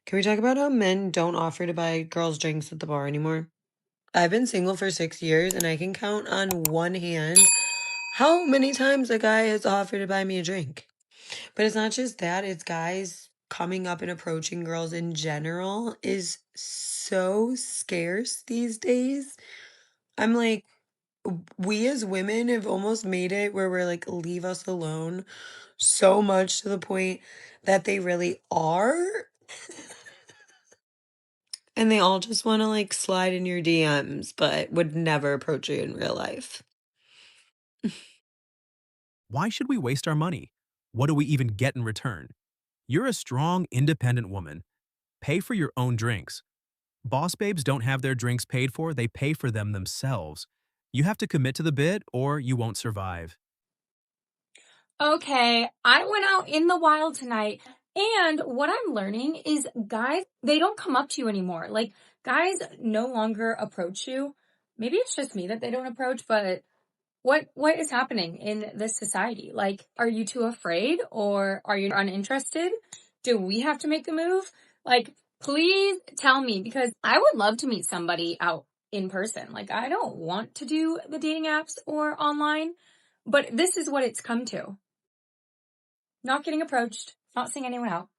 Can we talk about how men don't offer to buy girls drinks at the bar anymore? I've been single for 6 years and I can count on one hand how many times a guy has offered to buy me a drink. But it's not just that, it's guys coming up and approaching girls in general is so scarce these days. I'm like, we as women have almost made it where we're like, leave us alone so much to the point that they really are. And they all just want to like slide in your DMs, but would never approach you in real life. Why should we waste our money? What do we even get in return? You're a strong, independent woman. Pay for your own drinks. Boss babes don't have their drinks paid for, they pay for them themselves. You have to commit to the bid or you won't survive. Okay, I went out in the wild tonight, and what I'm learning is guys, they don't come up to you anymore. Like, guys no longer approach you. Maybe it's just me that they don't approach, but what is happening in this society? Like, are you too afraid or are you uninterested? Do we have to make the move? Like, please tell me because I would love to meet somebody out in person. Like, I don't want to do the dating apps or online, but this is what it's come to. Not getting approached, not seeing anyone out.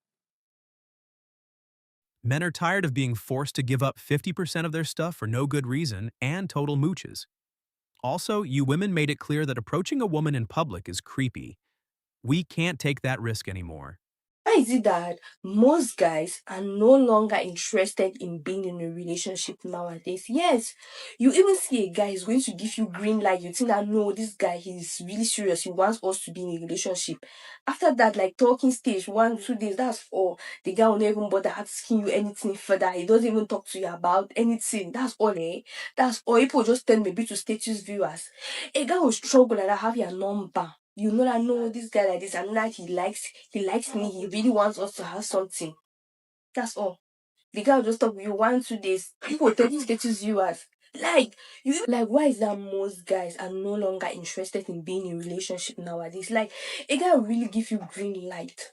Men are tired of being forced to give up 50% of their stuff for no good reason and total mooches. Also, you women made it clear that approaching a woman in public is creepy. We can't take that risk anymore. Why is it that most guys are no longer interested in being in a relationship nowadays? Yes, you even see a guy is going to give you green light. You think that no, this guy he's really serious. He wants us to be in a relationship. After that, like talking stage, 1, 2 days, that's all. The guy will not even bother asking you anything further. He doesn't even talk to you about anything. That's all, eh? That's all. People just tend maybe to status viewers. A guy will struggle like that, have your number. You know that no, this guy like this, I know that he likes me, he really wants us to have something. That's all. The guy will just talk with you 1, 2 days. People will take status viewers. Like you like why is that most guys are no longer interested in being in a relationship nowadays? Like a guy will really give you green light.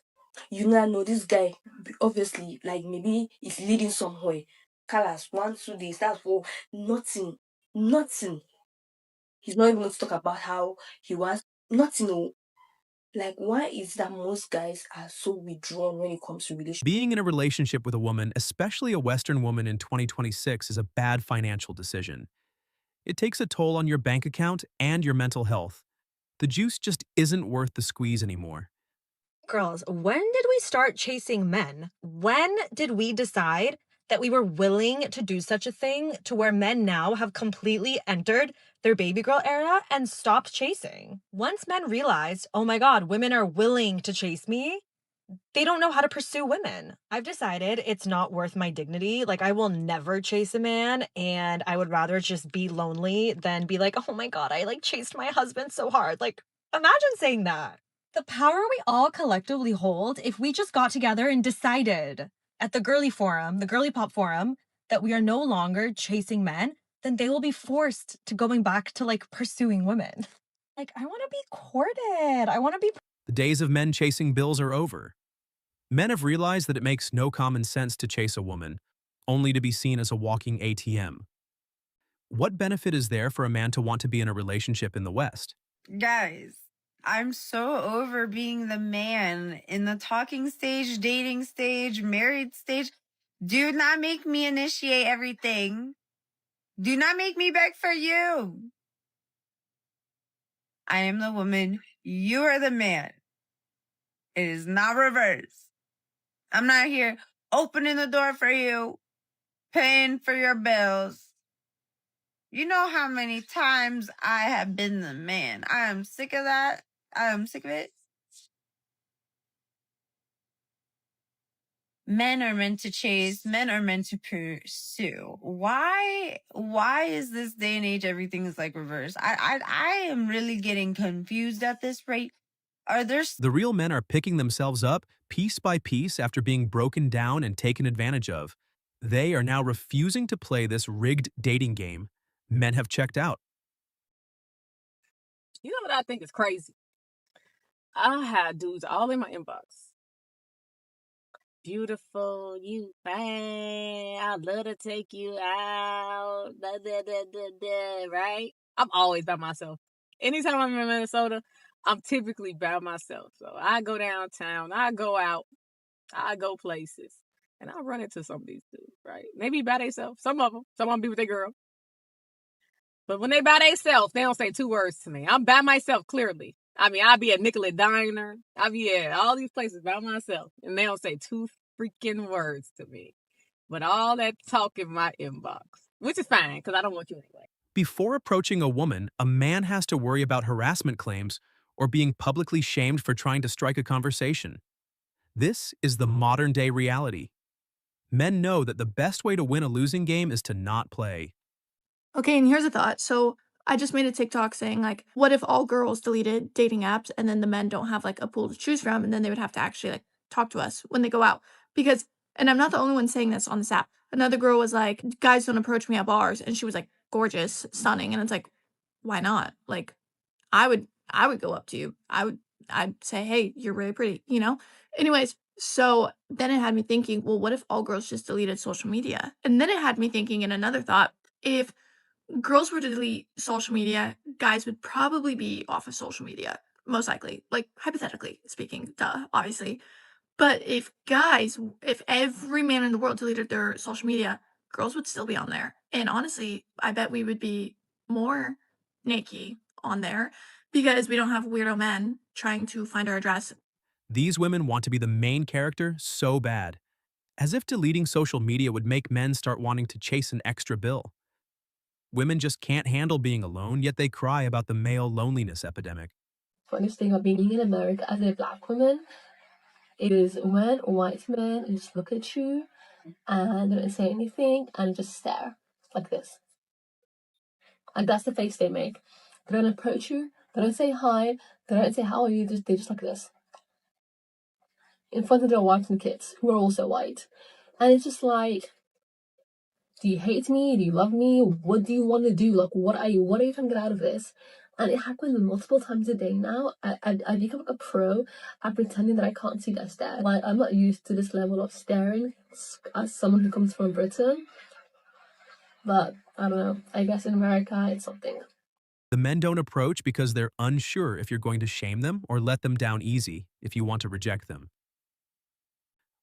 You know, no, this guy obviously like maybe is leading somewhere. Colors 1, 2 days, that's all. Nothing. Nothing. He's not even going to talk about how he wants nothing. Oh. Like, why is that most guys are so withdrawn when it comes to relationship? Being in a relationship with a woman, especially a Western woman in 2026, is a bad financial decision. It takes a toll on your bank account and your mental health. The juice just isn't worth the squeeze anymore. Girls, when did we start chasing men? When did we decide that we were willing to do such a thing to where men now have completely entered their baby girl era and stopped chasing? Once men realized, oh my God, women are willing to chase me, they don't know how to pursue women. I've decided it's not worth my dignity. Like, I will never chase a man, and I would rather just be lonely than be like, oh my God, I like chased my husband so hard. Like, imagine saying that. The power we all collectively hold if we just got together and decided at the girly forum, the girly pop forum, that we are no longer chasing men, then they will be forced to going back to like pursuing women. Like, I want to be courted. I want to be. The days of men chasing bills are over. Men have realized that it makes no common sense to chase a woman, only to be seen as a walking ATM. What benefit is there for a man to want to be in a relationship in the West? Guys, I'm so over being the man in the talking stage, dating stage, married stage. Do not make me initiate everything. Do not make me beg for you. I am the woman. You are the man. It is not reverse. I'm not here opening the door for you, paying for your bills. You know how many times I have been the man. I am sick of that. I am sick of it. Men are meant to chase, men are meant to pursue. Why is this day and age everything is like reverse? I am really getting confused at this rate. Are there The real men are picking themselves up piece by piece after being broken down and taken advantage of. They are now refusing to play this rigged dating game. Men have checked out. You know what I think is crazy? I had dudes all in my inbox beautiful, you fine, I'd love to take you out, da, da, da, da, da, right? I'm always by myself. Anytime I'm in Minnesota, I'm typically by myself. So I go downtown, I go out, I go places, and I run into some of these dudes, right? Maybe by themselves. Some of them be with their girl. But when they by themselves, they don't say two words to me. I'm by myself, clearly. I mean, I'll be at Nicollet Diner. I'll be at all these places by myself. And they don't say two freaking words to me. But all that talk in my inbox, which is fine, because I don't want you anyway. Before approaching a woman, a man has to worry about harassment claims or being publicly shamed for trying to strike a conversation. This is the modern-day reality. Men know that the best way to win a losing game is to not play. Okay, and here's a thought. So I just made a TikTok saying, like, what if all girls deleted dating apps and then the men don't have like a pool to choose from, and then they would have to actually like talk to us when they go out? Because, and I'm not the only one saying this on this app. Another girl was like, guys don't approach me at bars, and she was like gorgeous, stunning, and it's like, why not? Like, I would go up to you. I'd say, hey, you're really pretty, you know? Anyways, so then it had me thinking, well, what if all girls just deleted social media? And then it had me thinking in another thought, if girls were to delete social media, guys would probably be off of social media, most likely. Like, hypothetically speaking, duh, obviously. But if every man in the world deleted their social media, girls would still be on there. And honestly, I bet we would be more naked on there because we don't have weirdo men trying to find our address. These women want to be the main character so bad, as if deleting social media would make men start wanting to chase an extra bill. Women just can't handle being alone, yet they cry about the male loneliness epidemic. Funniest thing about being in America as a black woman is when white men just look at you and they don't say anything and just stare like this. And that's the face they make. They don't approach you, they don't say hi, they don't say how are you, they just like this. In front of their wives and kids, who are also white. And it's just like, do you hate me? Do you love me? What do you want to do? Like, what are you trying to get out of this? And it happens multiple times a day now. I become like a pro at pretending that I can't see that stare. Like, I'm not used to this level of staring as someone who comes from Britain. But, I don't know. I guess in America, it's something. The men don't approach because they're unsure if you're going to shame them or let them down easy if you want to reject them.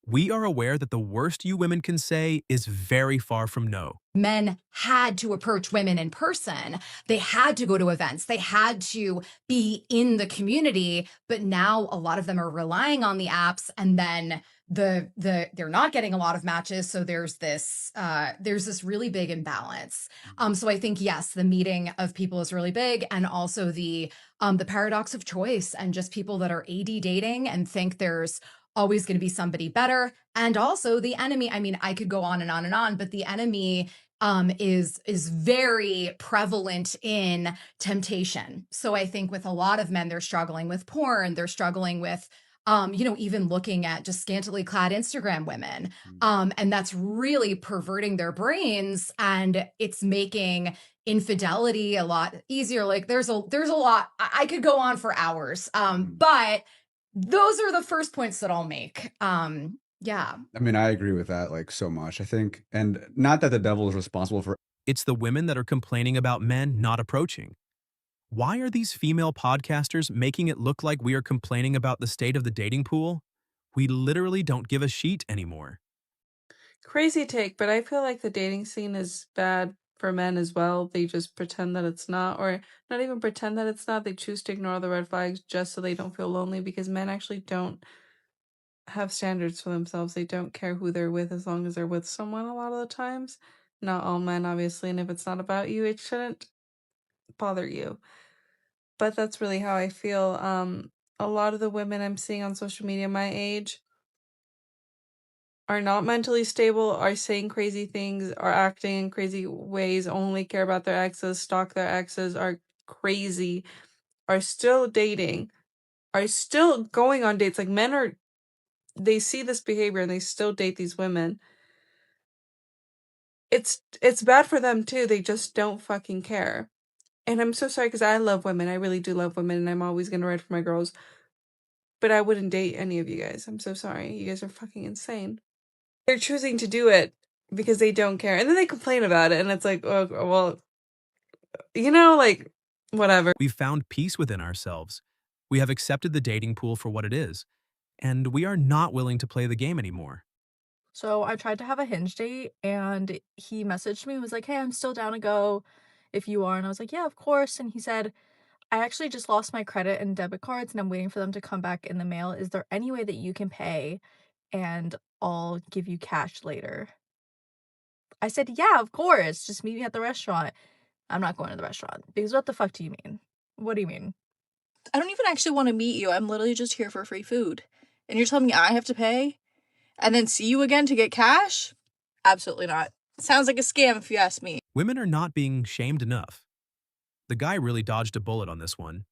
We are aware that the worst you women can say is very far from no. Men had to approach women in person. They had to go to events. They had to be in the community. But now a lot of them are relying on the apps, and then they're not getting a lot of matches. So there's this really big imbalance. So I think, yes, the meeting of people is really big, and also the paradox of choice and just people that are AD dating and think there's always going to be somebody better. And also the enemy, I mean, I could go on and on and on, but the enemy is very prevalent in temptation. So I think with a lot of men, they're struggling with porn, they're struggling with even looking at just scantily clad Instagram women. And that's really perverting their brains, and it's making infidelity a lot easier. Like there's a lot, I could go on for hours. But those are the first points that I'll make. Yeah. I mean, I agree with that like so much. I think, and not that the devil is responsible for. It's the women that are complaining about men not approaching. Why are these female podcasters making it look like we are complaining about the state of the dating pool? We literally don't give a shit anymore. Crazy take, but I feel like the dating scene is bad for men as well. They just pretend that it's not, or not even pretend that it's not. They choose to ignore the red flags just so they don't feel lonely, because men actually don't have standards for themselves. They don't care who they're with as long as they're with someone a lot of the times. Not all men, obviously, and if it's not about you, it shouldn't bother you. But that's really how I feel. A lot of the women I'm seeing on social media my age are not mentally stable, are saying crazy things, are acting in crazy ways, only care about their exes, stalk their exes, are crazy, are still dating, are still going on dates. Like, men they see this behavior and they still date these women. It's bad for them too. They just don't fucking care. And I'm so sorry, because I love women. I really do love women, and I'm always going to ride for my girls. but I wouldn't date any of you guys. I'm so sorry. You guys are fucking insane. They're choosing to do it because they don't care. And then they complain about it, and it's like, oh, well, like, whatever. We've found peace within ourselves. We have accepted the dating pool for what it is, and we are not willing to play the game anymore. So I tried to have a Hinge date, and he messaged me and was like, hey, I'm still down to go if you are. And I was like, yeah, of course. And he said, I actually just lost my credit and debit cards and I'm waiting for them to come back in the mail. Is there any way that you can pay and I'll give you cash later? I said, yeah, of course. Just meet me at the restaurant. I'm not going to the restaurant because what the fuck do you mean? What do you mean? I don't even actually want to meet you. I'm literally just here for free food. And you're telling me I have to pay and then see you again to get cash? Absolutely not. Sounds like a scam if you ask me. Women are not being shamed enough. The guy really dodged a bullet on this one.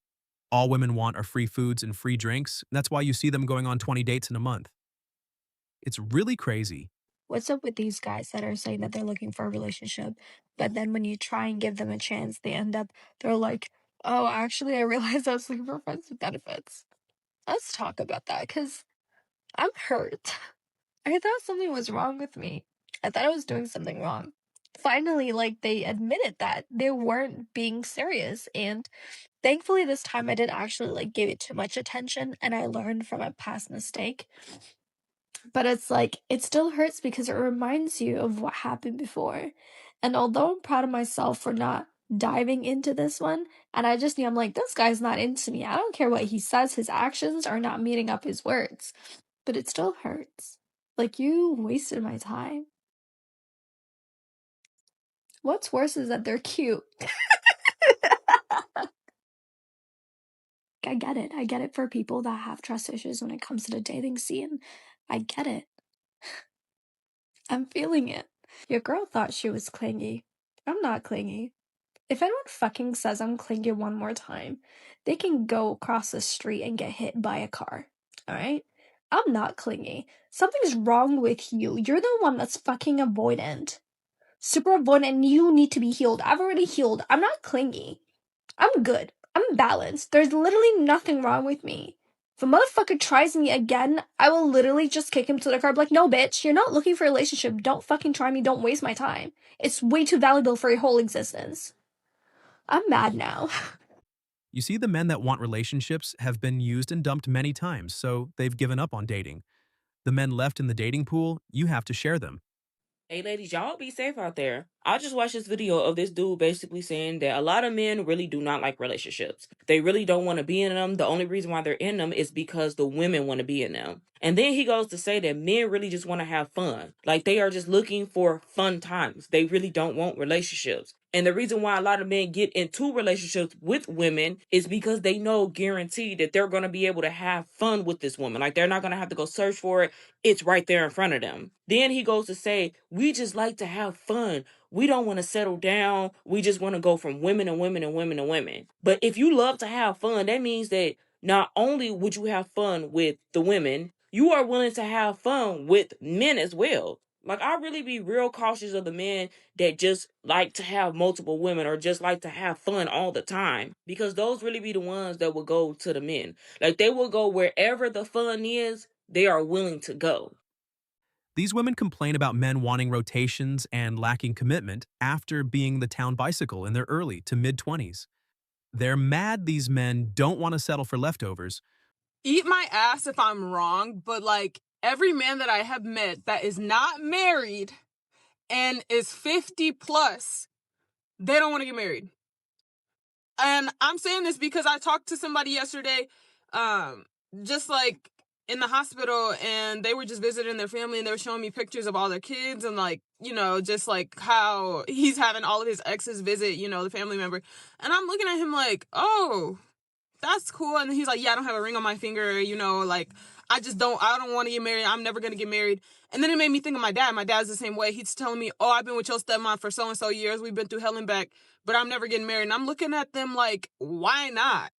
All women want are free foods and free drinks. That's why you see them going on 20 dates in a month. It's really crazy. What's up with these guys that are saying that they're looking for a relationship, but then when you try and give them a chance, they're like, oh, actually, I realized I was looking for friends with benefits. Let's talk about that, because I'm hurt. I thought something was wrong with me. I thought I was doing something wrong. Finally, they admitted that they weren't being serious, and thankfully this time I did actually, give it too much attention, and I learned from a past mistake. But it's it still hurts because it reminds you of what happened before. And although I'm proud of myself for not diving into this one, and I just knew, I'm like, this guy's not into me. I don't care what he says, his actions are not meeting up his words. But it still hurts. You wasted my time. What's worse is that they're cute. I get it. I get it for people that have trust issues when it comes to the dating scene. I get it. I'm feeling it. Your girl thought she was clingy. I'm not clingy. If anyone fucking says I'm clingy one more time, they can go across the street and get hit by a car. Alright? I'm not clingy. Something's wrong with you. You're the one that's fucking avoidant. Super avoidant, and you need to be healed. I've already healed. I'm not clingy. I'm good. I'm balanced. There's literally nothing wrong with me. If a motherfucker tries me again, I will literally just kick him to the curb like, no, bitch, you're not looking for a relationship. Don't fucking try me. Don't waste my time. It's way too valuable for your whole existence. I'm mad now. You see, the men that want relationships have been used and dumped many times, so they've given up on dating. The men left in the dating pool, you have to share them. Hey ladies, y'all be safe out there. I just watched this video of this dude basically saying that a lot of men really do not like relationships. They really don't want to be in them. The only reason why they're in them is because the women want to be in them. And then he goes to say that men really just want to have fun. They are just looking for fun times. They really don't want relationships. And the reason why a lot of men get into relationships with women is because they know guaranteed that they're going to be able to have fun with this woman. They're not going to have to go search for it. It's right there in front of them. Then he goes to say, we just like to have fun. We don't want to settle down. We just want to go from women and women and women and women. But if you love to have fun, that means that not only would you have fun with the women, you are willing to have fun with men as well. I really be real cautious of the men that just like to have multiple women or just like to have fun all the time, because those really be the ones that will go to the men. They will go wherever the fun is, they are willing to go. These women complain about men wanting rotations and lacking commitment after being the town bicycle in their early to mid-20s. They're mad these men don't want to settle for leftovers. Eat my ass if I'm wrong, but every man that I have met that is not married and is 50 plus, they don't want to get married. And I'm saying this because I talked to somebody yesterday, just in the hospital, and they were just visiting their family, and they were showing me pictures of all their kids and just how he's having all of his exes visit, the family member. And I'm looking at him like, oh, that's cool. And he's like, yeah, I don't have a ring on my finger, I don't want to get married. I'm never going to get married. And then it made me think of my dad. My dad's the same way. He's telling me, oh, I've been with your stepmom for so-and-so years. We've been through hell and back, but I'm never getting married. And I'm looking at them like, why not?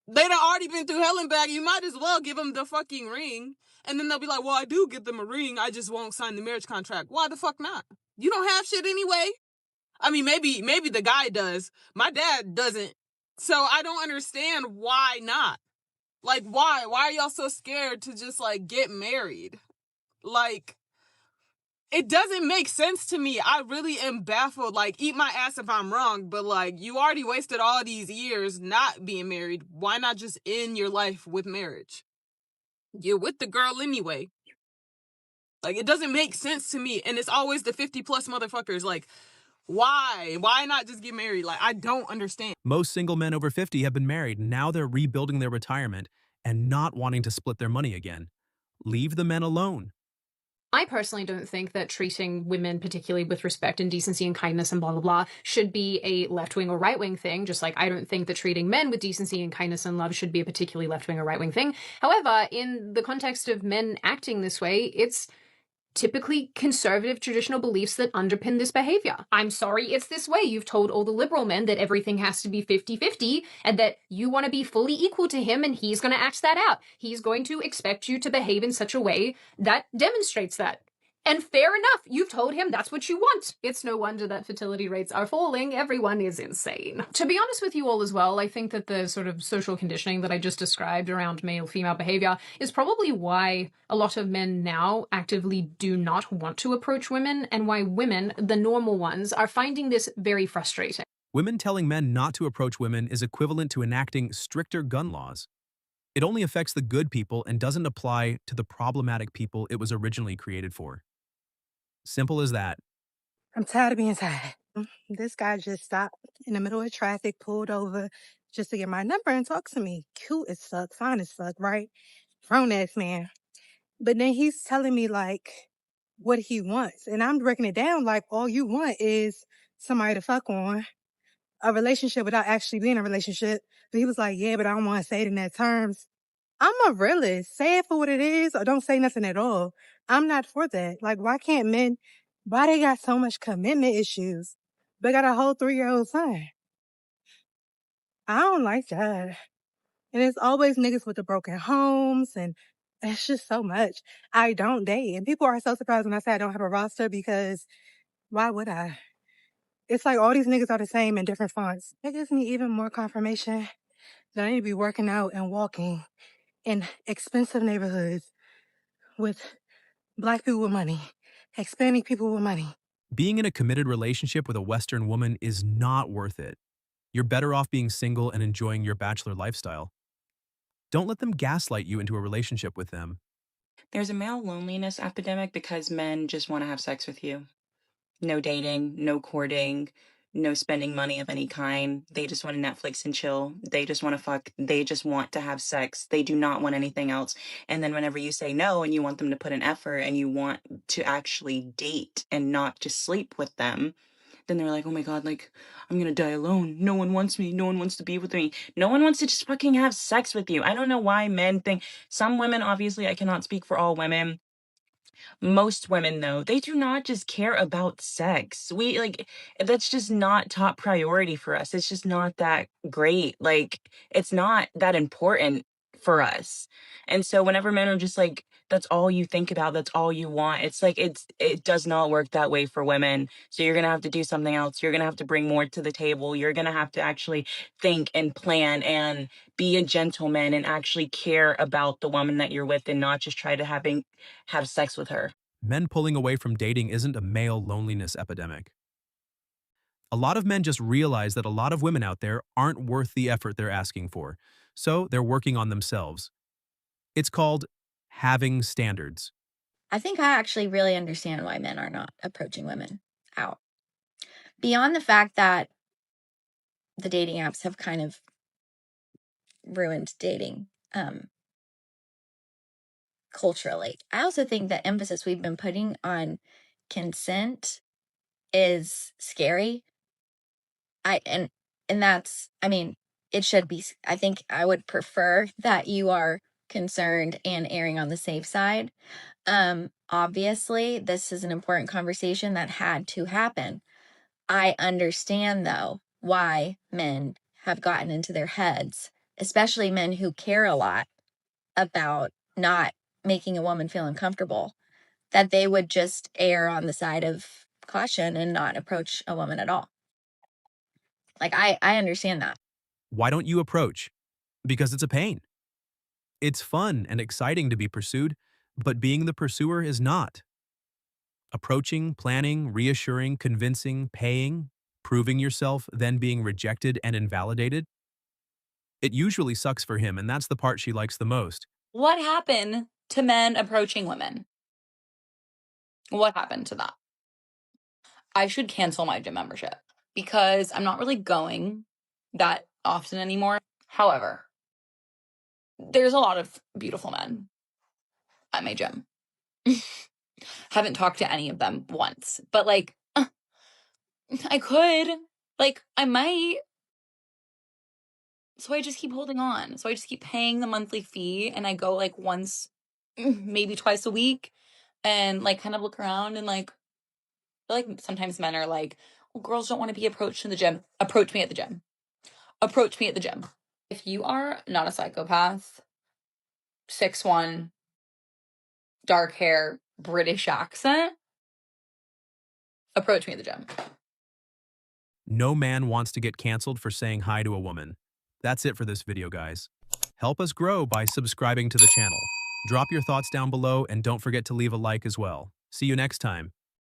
They done already been through hell and back. You might as well give them the fucking ring. And then they'll be like, well, I do give them a ring. I just won't sign the marriage contract. Why the fuck not? You don't have shit anyway. I mean, maybe the guy does. My dad doesn't. So I don't understand why not. Like, why? Why are y'all so scared to just, like, get married? Like, it doesn't make sense to me. I really am baffled. Like, eat my ass if I'm wrong, but, like, you already wasted all these years not being married. Why not just end your life with marriage? You're with the girl anyway. Like, it doesn't make sense to me. And it's always the 50-plus motherfuckers. Like, why? Why not just get married? Like, I don't understand. Most single men over 50 have been married, and now they're rebuilding their retirement and not wanting to split their money again. Leave the men alone. I personally don't think that treating women, particularly with respect and decency and kindness and blah, blah, blah, should be a left-wing or right-wing thing, just like I don't think that treating men with decency and kindness and love should be a particularly left-wing or right-wing thing. However, in the context of men acting this way, it's typically conservative traditional beliefs that underpin this behavior. I'm sorry it's this way. You've told all the liberal men that everything has to be 50-50 and that you want to be fully equal to him, and he's going to act that out. He's going to expect you to behave in such a way that demonstrates that. And fair enough, you've told him that's what you want. It's no wonder that fertility rates are falling. Everyone is insane. To be honest with you all as well, I think that the sort of social conditioning that I just described around male-female behavior is probably why a lot of men now actively do not want to approach women, and why women, the normal ones, are finding this very frustrating. Women telling men not to approach women is equivalent to enacting stricter gun laws. It only affects the good people and doesn't apply to the problematic people it was originally created for. Simple as that. I'm tired of being tired. This guy just stopped in the middle of traffic, pulled over just to get my number and talk to me. Cute as fuck, fine as fuck, right? Grown ass man. But then he's telling me like what he wants. And I'm breaking it down like all you want is somebody to fuck on, a relationship without actually being a relationship. But he was like, yeah, but I don't want to say it in that terms. I'm a realist. Say it for what it is or don't say nothing at all. I'm not for that. Like, why they got so much commitment issues? They got a whole 3-year-old son. I don't like that. And it's always niggas with the broken homes, and it's just so much. I don't date. And people are so surprised when I say I don't have a roster, because why would I? It's like all these niggas are the same in different fonts. It gives me even more confirmation that I need to be working out and walking in expensive neighborhoods with Black people with money, Hispanic people with money. Being in a committed relationship with a Western woman is not worth it. You're better off being single and enjoying your bachelor lifestyle. Don't let them gaslight you into a relationship with them. There's a male loneliness epidemic because men just want to have sex with you. No dating, no courting, no spending money of any kind. They just want to Netflix and chill. They just want to fuck. They just want to have sex. They do not want anything else. And then whenever you say no and you want them to put an effort and you want to actually date and not just sleep with them, then they're like, oh my God, like, I'm gonna die alone. No one wants me. No one wants to be with me. No one wants to just fucking have sex with you. I don't know why men think, some women, obviously, I cannot speak for all women. Most women, though, they do not just care about sex. We like, that's just not top priority for us. It's just not that great. Like, it's not that important for us. And so whenever men are just like, that's all you think about, that's all you want, it's like it does not work that way for women. So you're gonna have to do something else. You're gonna have to bring more to the table. You're gonna have to actually think and plan and be a gentleman and actually care about the woman that you're with and not just try to have sex with her. Men pulling away from dating isn't a male loneliness epidemic. A lot of men just realize that a lot of women out there aren't worth the effort they're asking for, so they're working on themselves. It's called having standards. I think I actually really understand why men are not approaching women out. Beyond the fact that the dating apps have kind of ruined dating culturally, I also think the emphasis we've been putting on consent is scary. And that's, I mean, it should be. I think I would prefer that you are concerned and erring on the safe side. Obviously, this is an important conversation that had to happen. I understand, though, why men have gotten into their heads, especially men who care a lot about not making a woman feel uncomfortable, that they would just err on the side of caution and not approach a woman at all. Like, I understand that. Why don't you approach? Because it's a pain. It's fun and exciting to be pursued, but being the pursuer is not. Approaching, planning, reassuring, convincing, paying, proving yourself, then being rejected and invalidated. It usually sucks for him, and that's the part she likes the most. What happened to men approaching women? What happened to that? I should cancel my gym membership because I'm not really going that often anymore. However, there's a lot of beautiful men at my gym. Haven't talked to any of them once, but like, I could, like, I might. So I just keep holding on. So I just keep paying the monthly fee and I go like once, maybe twice a week and like kind of look around and like, I feel like sometimes men are like, well, girls don't want to be approached in the gym. Approach me at the gym. Approach me at the gym. If you are not a psychopath, 6'1", dark hair, British accent, approach me at the gym. No man wants to get canceled for saying hi to a woman. That's it for this video, guys. Help us grow by subscribing to the channel. Drop your thoughts down below and don't forget to leave a like as well. See you next time.